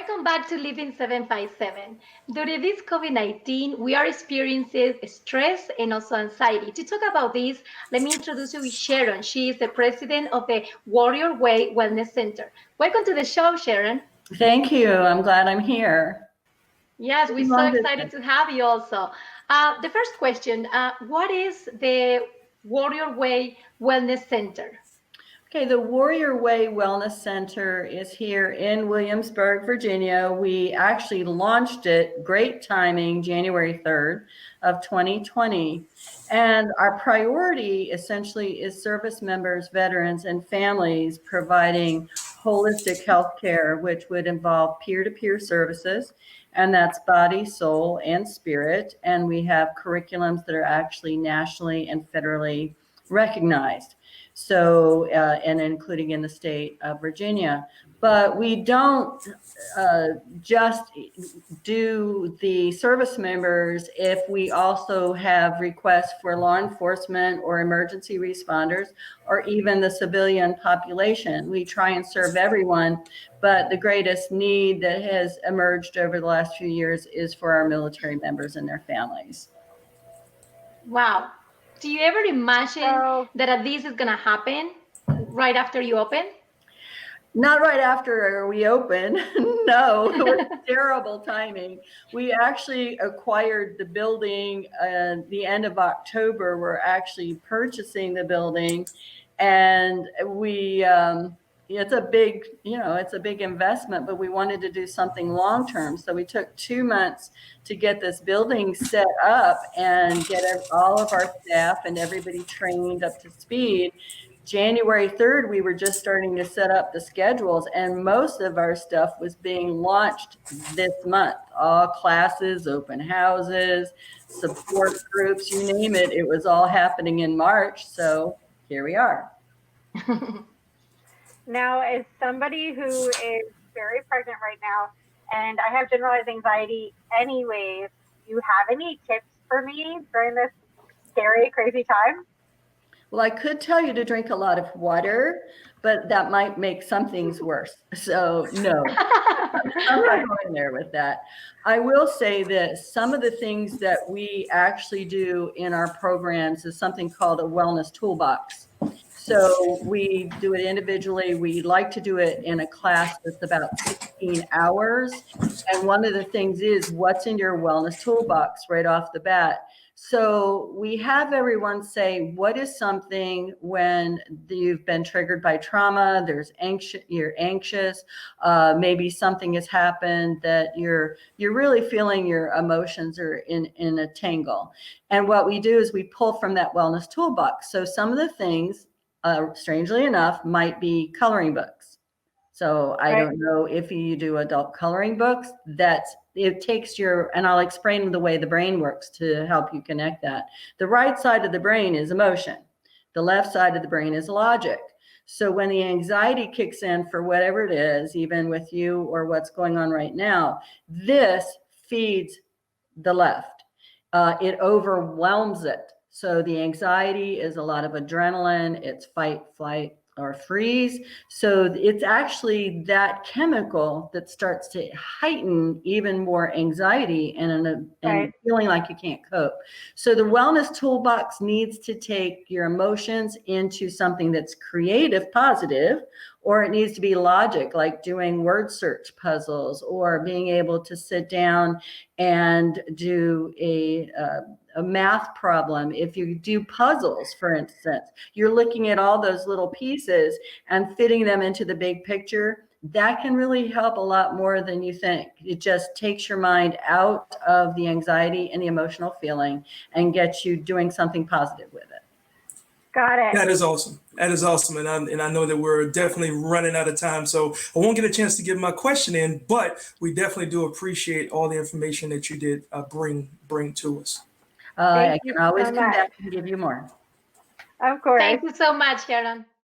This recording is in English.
Welcome back to Living 757. During this COVID-19, we are experiencing stress and also anxiety. To talk about this, let me introduce you with Sharon. She is the president of the Warrior Way Wellness Center. Welcome to the show, Sharon. Thank you. I'm glad I'm here. Yes, we're so excited to have you also. The first question, what is the Warrior Way Wellness Center? Okay, the Warrior Way Wellness Center is here in Williamsburg, Virginia. We actually launched it, great timing, January 3rd of 2020. And our priority essentially is service members, veterans, and families providing holistic health care, which would involve peer-to-peer services, and that's body, soul, and spirit. And we have curriculums that are actually nationally and federally recognized. So, and including in the state of Virginia. But we don't just do the service members if we also have requests for law enforcement or emergency responders or even the civilian population. We try and serve everyone, but the greatest need that has emerged over the last few years is for our military members and their families. Wow. Do you ever imagine that this is going to happen right after you open? Not right after we open. No, it was terrible timing. We actually acquired the building the end of October. We're actually purchasing the building, and we it's a big, it's a big investment, but we wanted to do something long term. So we took 2 months to get this building set up and get all of our staff and everybody trained up to speed. January 3rd, we were just starting to set up the schedules, and most of our stuff was being launched this month. All classes, open houses, support groups, you name it. It was all happening in March. So here we are. Now, as somebody who is very pregnant right now, and I have generalized anxiety anyways, do you have any tips for me during this scary, crazy time? Well, I could tell you to drink a lot of water, but that might make some things worse. So no, I'm not going there with that. I will say that some of the things that we actually do in our programs is something called a wellness toolbox. So we do it individually. We like to do it in a class that's about 16 hours. And one of the things is what's in your wellness toolbox right off the bat. So we have everyone say, what is something when you've been triggered by trauma, you're anxious, maybe something has happened that you're really feeling your emotions are in a tangle. And what we do is we pull from that wellness toolbox. So some of the things, strangely enough, might be coloring books. So I don't know if you do adult coloring books, it takes and I'll explain the way the brain works to help you connect that. The right side of the brain is emotion. The left side of the brain is logic. So when the anxiety kicks in for whatever it is, even with you or what's going on right now, this feeds the left. It overwhelms it. So the anxiety is a lot of adrenaline, it's fight, flight, or freeze. So it's actually that chemical that starts to heighten even more anxiety and feeling like you can't cope. So the wellness toolbox needs to take your emotions into something that's creative, positive, or it needs to be logic, like doing word search puzzles or being able to sit down and do a math problem. If you do puzzles, for instance, you're looking at all those little pieces and fitting them into the big picture. That can really help a lot more than you think. It just takes your mind out of the anxiety and the emotional feeling and gets you doing something positive with it. Got it. That is awesome. That is awesome. And I know that we're definitely running out of time, so I won't get a chance to get my question in, but we definitely do appreciate all the information that you did bring to us. I can always come back and give you more. Of course. Thank you so much, Sharon.